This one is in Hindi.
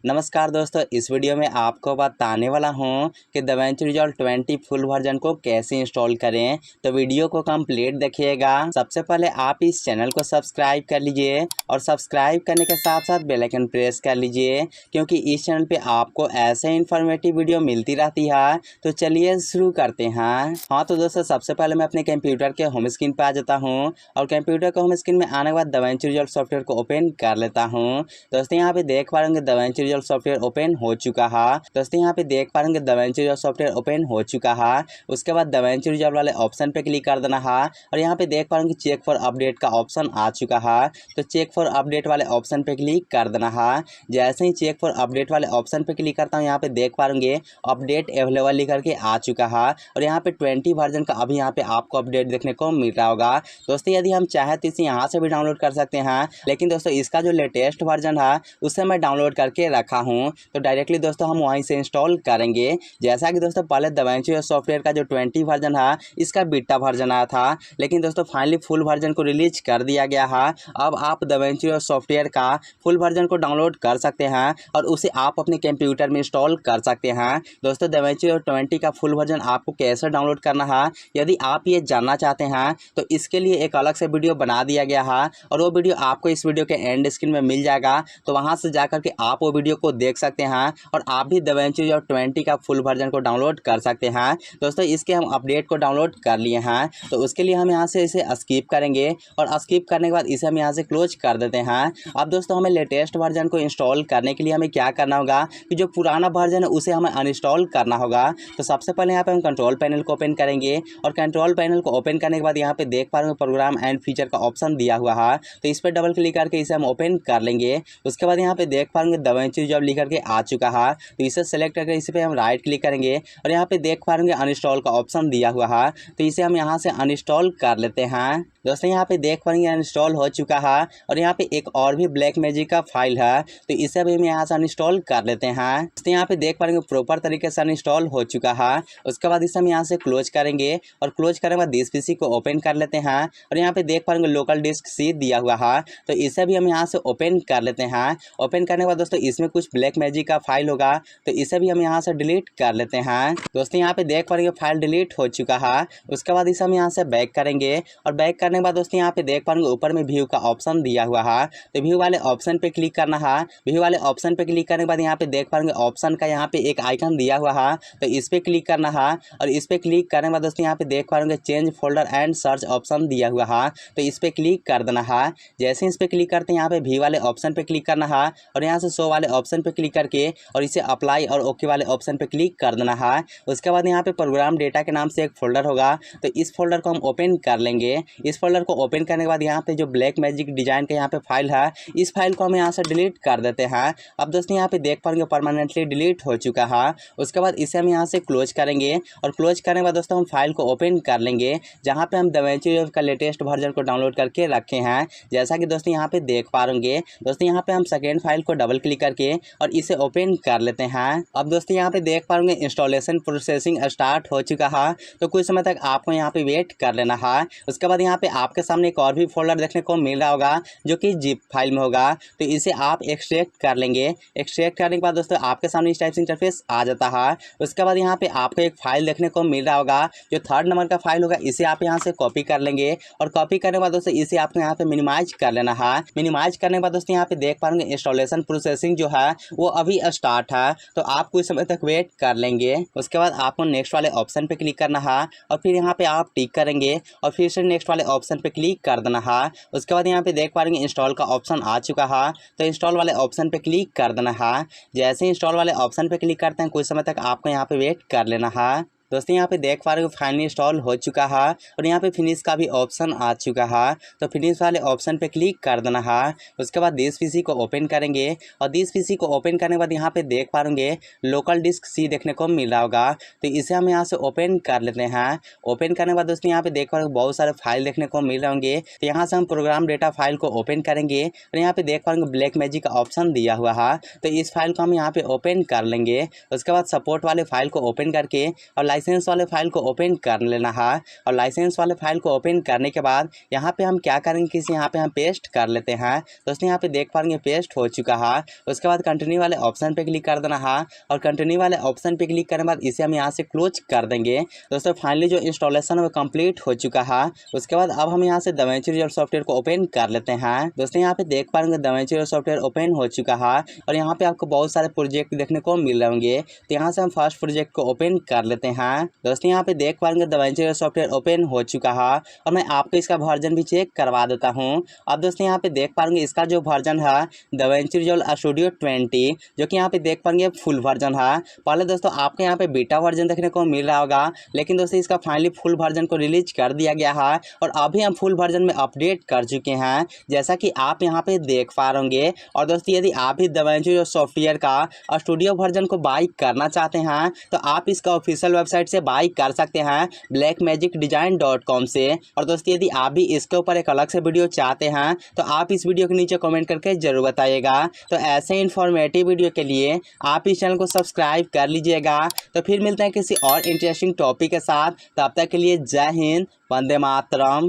नमस्कार दोस्तों, इस वीडियो में आपको बताने वाला हूं कि DaVinci Resolve 20 फुल वर्जन को कैसे इंस्टॉल करें। तो वीडियो को कंप्लीट देखिएगा। सबसे पहले आप इस चैनल को सब्सक्राइब कर लीजिए और सब्सक्राइब करने के साथ साथ बेल आइकन प्रेस कर लीजिए, क्योंकि इस चैनल पे आपको ऐसे इन्फॉर्मेटिव वीडियो मिलती रहती है। तो चलिए शुरू करते हैं। हाँ तो दोस्तों, सबसे पहले मैं अपने कंप्यूटर के होम स्क्रीन पर आ जाता हूँ और कंप्यूटर के होम स्क्रीन में आने के बाद DaVinci Resolve सॉफ्टवेयर को ओपन कर लेता हूँ। दोस्तों यहाँ पे देख पा रहे होंगे DaVinci Resolve सॉफ्टवेयर ओपन हो चुका है। दोस्तों यहाँ पे देख पा रहे होंगे DaVinci Resolve सॉफ्टवेयर ओपन हो चुका है। उसके बाद DaVinci Resolve वाले ऑप्शन पे क्लिक कर देना है और यहाँ पे देख पा रहे होंगे चेक फॉर अपडेट का ऑप्शन आ चुका है। तो चेक फॉर अपडेट वाले ऑप्शन पे क्लिक कर देना है। जैसे ही चेक फॉर अपडेट वाले ऑप्शन पे क्लिक करता हूँ, यहाँ पे देख पा रहे अपडेट अवेलेबल लिख करके आ चुका है और यहाँ पे 20 वर्जन का अभी यहाँ पे आपको अपडेट देखने को मिल रहा होगा। दोस्तों यदि हम चाहे तो इसे यहाँ से भी डाउनलोड कर सकते हैं, लेकिन दोस्तों इसका जो लेटेस्ट वर्जन है उसे मैं डाउनलोड करके रखा हूँ, तो डायरेक्टली दोस्तों हम वहीं से इंस्टॉल करेंगे। जैसा कि दोस्तों पहले DaVinci सॉफ्टवेयर का जो 20 वर्जन है इसका बीटा वर्जन आया था, लेकिन दोस्तों फाइनली फुल वर्जन को रिलीज कर दिया गया है। अब आप DaVinci सॉफ्टवेयर का फुल वर्जन को डाउनलोड कर सकते हैं और उसे आप अपने कंप्यूटर में इंस्टॉल कर सकते हैं। दोस्तों DaVinci 20 का फुल वर्जन आपको कैसे डाउनलोड करना है, यदि आप ये जानना चाहते हैं तो इसके लिए एक अलग से वीडियो बना दिया गया है और वो वीडियो आपको इस वीडियो के एंड स्क्रीन में मिल जाएगा। तो वहां से जाकर के आप वो वीडियो को देख सकते हैं और आप भी DaVinci Resolve 20 का फुल वर्जन को डाउनलोड कर सकते हैं। दोस्तों इसके हम अपडेट को डाउनलोड कर लिए हैं, तो उसके लिए हम यहाँ से इसे स्किप करेंगे और स्किप करने के बाद इसे हम यहाँ से क्लोज कर देते हैं। अब दोस्तों हमें लेटेस्ट वर्जन को इंस्टॉल करने के लिए हमें क्या करना होगा कि जो पुराना वर्जन है उसे हमें अनइंस्टॉल करना होगा। तो सबसे पहले यहाँ पे हम कंट्रोल पैनल को ओपन करेंगे और कंट्रोल पैनल को ओपन करने के बाद यहाँ पे देख पा रहे हैं प्रोग्राम एंड फीचर का ऑप्शन दिया हुआ है, तो इस पर डबल क्लिक करके इसे हम ओपन कर लेंगे। उसके बाद यहाँ पे देख पा रहे DaVinci Resolve लिख करके आ चुका है, तो इसे सेलेक्ट करके इस पे हम राइट क्लिक करेंगे और यहाँ पे देख पा रहे अनइंस्टॉल का ऑप्शन दिया हुआ है, तो इसे हम यहाँ से अनइंस्टॉल कर लेते हैं। दोस्तों यहाँ पे देख पा रहे अनइंस्टॉल हो चुका है और यहाँ पे एक और भी ब्लैक मैजिक का फाइल है, तो इसे भी हम यहाँ से अनइंस्टॉल कर लेते हैं। दोस्तों यहाँ पे देख पा रहे प्रॉपर तरीके से अनइंस्टॉल हो चुका है। उसके बाद इसे हम यहाँ से क्लोज करेंगे और क्लोज करने के बाद दिस पीसी को ओपन कर लेते हैं और यहाँ पे देख पा रहे लोकल डिस्क सी दिया हुआ है, तो इसे भी हम यहाँ से ओपन कर लेते हैं। ओपन करने के बाद दोस्तों इसमें कुछ ब्लैक मैजिक का फाइल होगा, तो इसे भी हम यहाँ से डिलीट कर लेते हैं। दोस्तों यहाँ पे देख पा रहे फाइल डिलीट हो चुका है। उसके बाद इसे हम यहाँ से बैक करेंगे और बैक करने के बाद दोस्तों यहाँ पे देख पा रहे ऊपर में व्यू का ऑप्शन दिया हुआ है, तो व्यू वाले ऑप्शन पे क्लिक करना है। व्यू वाले ऑप्शन पे क्लिक करने के बाद यहाँ पे देख पा रहे ऑप्शन का यहाँ पे एक आइकन दिया हुआ है, तो इस पे क्लिक करना है और इस पे क्लिक करने के बाद दोस्तों यहाँ पे देख पा रहे change folder and search option दिया हुआ है, तो इस पे क्लिक कर देना है। जैसे इस पे क्लिक करते हैं यहाँ पे व्यू वाले ऑप्शन पे क्लिक करना है और यहाँ से शो वाले ऑप्शन पे क्लिक करके और इसे अप्लाई और ओके वाले ऑप्शन पे क्लिक कर देना है। उसके बाद यहाँ पे प्रोग्राम डेटा के नाम से एक फोल्डर होगा, तो इस फोल्डर को हम ओपन कर लेंगे। इस फोल्डर को ओपन करने के बाद यहाँ पे जो ब्लैक मैजिक डिजाइन का यहाँ पे फाइल है, इस फाइल को हम यहाँ से डिलीट कर देते हैं। अब दोस्तों यहाँ पे देख पाएंगे परमानेंटली डिलीट हो चुका है। उसके बाद इसे हम यहाँ से क्लोज करेंगे और क्लोज करने के बाद दोस्तों हम फाइल को ओपन कर लेंगे, जहाँ पे हम DaVinci Resolve का लेटेस्ट वर्जन को डाउनलोड करके रखे हैं। जैसा कि दोस्तों यहाँ पे देख पाएंगे, दोस्तों यहाँ पे हम सेकेंड फाइल को डबल क्लिक करके और इसे ओपन कर लेते हैं। अब दोस्तों यहाँ पे देख पाएंगे इंस्टॉलेशन प्रोसेसिंग स्टार्ट हो चुका है, तो कुछ समय तक आपको यहाँ पे वेट कर लेना है। उसके बाद यहाँ पे आपके सामने एक और भी फोल्डर देखने को मिल रहा होगा जो कि जिप फाइल में होगा, तो इसे आप एक्सट्रैक्ट कर लेंगे। एक्सट्रैक्ट करने के बाद दोस्तों आपके सामने इस टाइप से इंटरफेस आ जाता है। उसके बाद यहाँ पे आपको एक फाइल देखने को मिल रहा होगा, जो 3rd नंबर का फाइल होगा, इसे आप यहाँ से कॉपी कर लेंगे और कॉपी करने के बाद दोस्तों इसे आपको यहाँ पे मिनिमाइज कर लेना है। मिनिमाइज करने के बाद दोस्तों यहाँ पे देख पाएंगे इंस्टॉलेशन प्रोसेसिंग जो है वो अभी स्टार्ट है, तो आप कुछ समय तक वेट कर लेंगे। उसके बाद आपको नेक्स्ट वाले ऑप्शन पे क्लिक करना है और फिर यहाँ पे आप टिक करेंगे और फिर से नेक्स्ट वाले ऑप्शन पे क्लिक कर देना है। उसके बाद यहाँ पे देख पाएंगे इंस्टॉल का ऑप्शन आ चुका है, तो इंस्टॉल वाले ऑप्शन पे क्लिक कर देना है। जैसे ही इंस्टॉल वाले ऑप्शन पे क्लिक करते हैं, कुछ समय तक आपको यहाँ पे वेट कर लेना है। दोस्तों यहाँ पे देख पा रहे हो फाइनली इंस्टॉल हो चुका है और यहाँ पे फिनिश का भी ऑप्शन आ चुका है, तो फिनिश वाले ऑप्शन पे क्लिक कर देना है। उसके बाद दिस पीसी को ओपन करेंगे और दिस पीसी को ओपन करने के बाद यहाँ पे देख पा रहे लोकल डिस्क सी देखने को मिल रहा होगा, तो इसे हम यहाँ से ओपन कर लेते हैं। ओपन करने के बाद दोस्तों यहाँ पे देख पा रहे बहुत सारे फाइल देखने को मिल रहे होंगे, तो यहाँ से हम प्रोग्राम डेटा फाइल को ओपन करेंगे और यहाँ पे देख पा रहे ब्लैक मैजिक का ऑप्शन दिया हुआ है, तो इस फाइल को हम यहाँ पे ओपन कर लेंगे। उसके बाद सपोर्ट वाले फाइल को ओपन करके और लाइसेंस वाले फाइल को ओपन कर लेना है। और लाइसेंस वाले फाइल को ओपन करने के बाद यहाँ पे हम क्या करेंगे कि यहाँ पे हम पेस्ट कर लेते हैं। दोस्तों यहाँ पे देख पाएंगे पेस्ट हो चुका है। उसके बाद कंटिन्यू वाले ऑप्शन पे क्लिक कर देना है और कंटिन्यू वाले ऑप्शन पे क्लिक करने के बाद इसे हम यहाँ से क्लोज कर देंगे। दोस्तों फाइनली जो इंस्टॉलेशन है वो कंप्लीट हो चुका है। उसके बाद अब हम यहाँ से दाविंची रिजॉल्व सॉफ्टवेयर को ओपन कर लेते हैं। दोस्तों यहाँ पे देख पाएंगे दाविंची रिजॉल्व सॉफ्टवेयर ओपन हो चुका है और यहाँ पे आपको बहुत सारे प्रोजेक्ट देखने को मिल रहे होंगे। तो यहाँ से हम फर्स्ट प्रोजेक्ट को ओपन कर लेते हैं। दोस्तों यहाँ पे देख पाएंगे दाविंची रिजॉल्व सॉफ्टवेयर ओपन हो चुका है और मैं आपको इसका वर्जन भी चेक करवा देता हूँ। अब दोस्तों यहाँ पे देख पाएंगे इसका जो वर्जन है दाविंची रिजॉल्व स्टूडियो 20, जो कि यहाँ पे देख पाएंगे फुल वर्जन है। पहले दोस्तों आपको यहाँ पे बीटा वर्जन देखने को मिल रहा होगा, लेकिन दोस्तों इसका फाइनली फुल वर्जन को रिलीज कर दिया गया है और अभी हम फुल वर्जन में अपडेट कर चुके हैं, जैसा कि आप यहाँ पे देख पा रहे होंगे। और दोस्तों यदि आप भी दाविंची सॉफ्टवेयर का स्टूडियो वर्जन को बाई करना चाहते हैं तो आप इसका ऑफिशियल वेबसाइट से बाई कर सकते हैं blackmagicdesign.com से। और दोस्तों यदि आप भी इसके ऊपर एक अलग से वीडियो चाहते हैं तो आप इस वीडियो के नीचे कमेंट करके जरूर बताइएगा। तो ऐसे इन्फॉर्मेटिव वीडियो के लिए आप इस चैनल को सब्सक्राइब कर लीजिएगा। तो फिर मिलते हैं किसी और इंटरेस्टिंग टॉपिक के साथ, तब तक के लिए जय हिंद, वंदे मातरम।